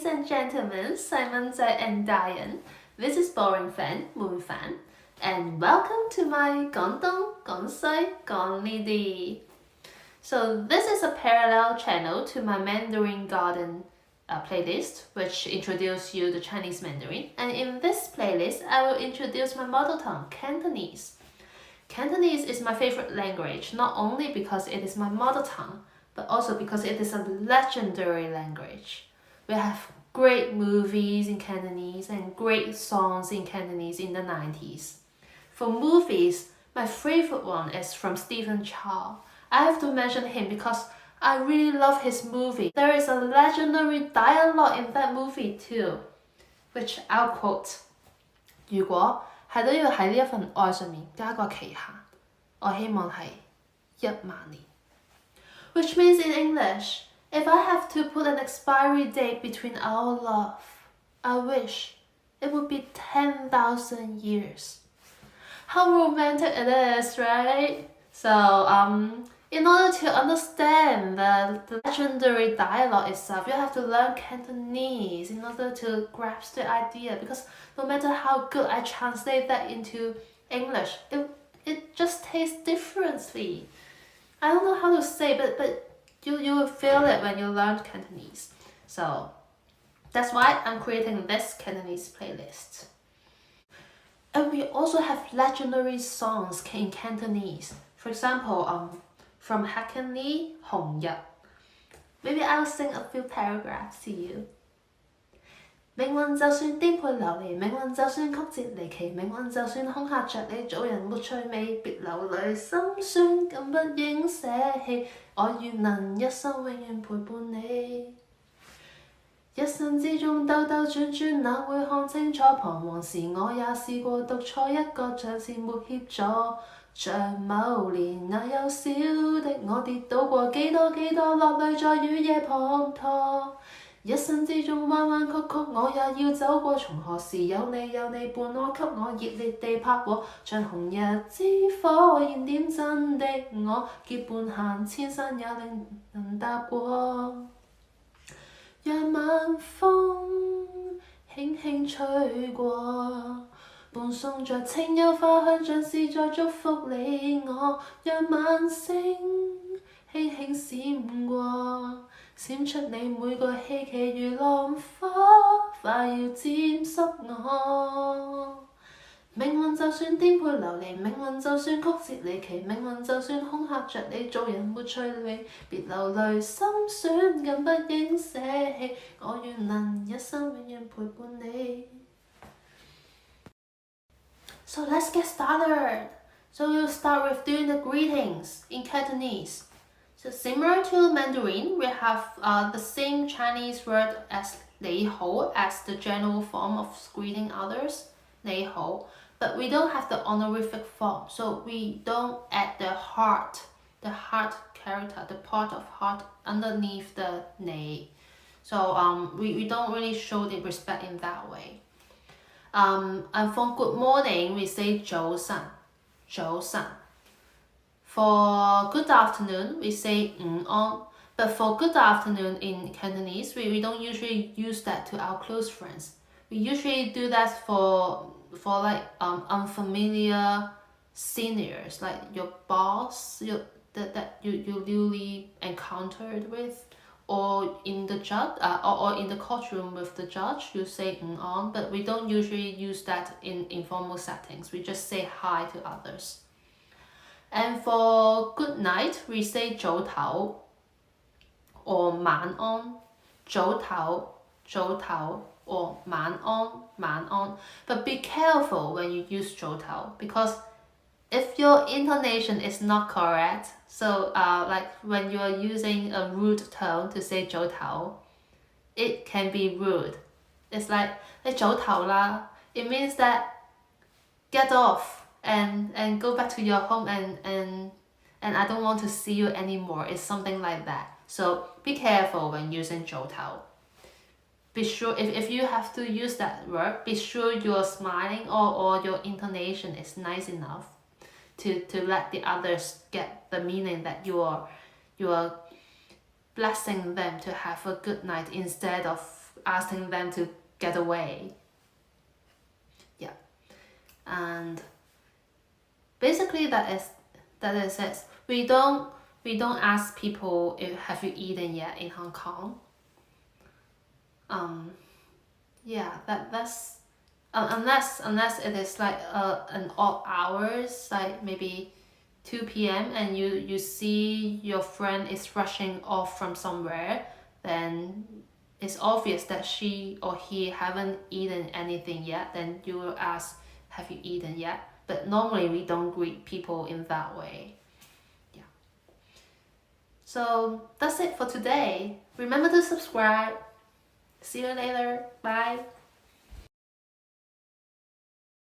and gentlemen, Simon and Diane. This is Boring Fan, Moon Fan, and welcome to my 廣東講西講呢啲. So this is a parallel channel to my Mandarin Garden playlist, which introduces you to Chinese Mandarin. And in this playlist, I will introduce my mother tongue, Cantonese. Cantonese is my favorite language, not only because it is my mother tongue, but also because it is a legendary language. We have great movies in Cantonese and great songs in Cantonese in the 90s. For movies, my favorite one is from Stephen Chow. I have to mention him because I really love his movie. There is a legendary dialogue in that movie too, which I'll quote. 如果係都要喺呢一份愛上面加個期限，我希望係10000年。Which means in English, if I have to put an expiry date between our love, I wish it would be 10,000 years. How romantic it is, right? So, in order to understand the legendary dialogue itself, you have to learn Cantonese in order to grasp the idea, because no matter how good I translate that into English, it just tastes differently. I don't know how to say, but you will feel it when you learn Cantonese. So that's why I'm creating this Cantonese playlist. And we also have legendary songs in Cantonese. For example, from Cantonese, 紅日. Maybe I'll sing a few paragraphs to you. 命運就算顛沛流離，命運就算曲折離奇，命運就算恐嚇着你，做人沒趣味，別流淚心酸，更不應捨棄。我願能一生永遠陪伴你。一生之中兜兜轉轉，哪會看清楚？彷徨時我也試過獨坐一個，像是沒協助。像某年那幼小的我跌倒過幾多，落淚在雨夜滂沱。一生之中彎彎曲曲，我也要走過。從何時有你伴我，給我熱烈地拍和，像紅日之火燃點真的我，結伴行千山也令能踏過。讓晚風輕輕吹過，伴送着清幽花香，像是在祝福你我。讓晚星輕輕閃過，閃出你每個希冀如浪花，快要沾濕我。命運就算顛沛流離，命運就算曲折離奇，命運就算恐嚇着你，做人沒趣味，別流淚心酸，更不應捨棄。我願能一生永遠陪伴你。So let's get started. So we'll start with doing the greetings in Cantonese. So similar to Mandarin, we have the same Chinese word as 你好 as the general form of greeting others, 你好, but we don't have the honorific form, so we don't add the heart character, the part of heart underneath the 你. So we don't really show the respect in that way. And for good morning, we say 早晨. For good afternoon, we say 午安. But for good afternoon in Cantonese, we don't usually use that to our close friends. We usually do that for like unfamiliar seniors, like your boss that you newly encountered with, or in the judge or in the courtroom with the judge, you say 午安. But we don't usually use that in informal settings. We just say hi to others. And for good night, we say 早唞 or 晚安. 早唞 or 晚安. But be careful when you use 早唞, because if your intonation is not correct, so like when you are using a rude tone to say 早唞, it can be rude. It's like 你早唞啦. It means that get off and go back to your home and I don't want to see you anymore. It's something like that. So be careful when using 早唞. Be sure if you have to use that word, be sure you're smiling or your intonation is nice enough to let the others get the meaning that you are blessing them to have a good night instead of asking them to get away. Yeah. And basically that is it. We don't ask people if have you eaten yet in Hong Kong. Yeah, that's unless it is like an odd hours, like maybe 2 p.m. and you see your friend is rushing off from somewhere, then it's obvious that she or he haven't eaten anything yet. Then you will ask, have you eaten yet? But normally we don't greet people in that way. Yeah. So that's it for today. Remember to subscribe. See you later. Bye.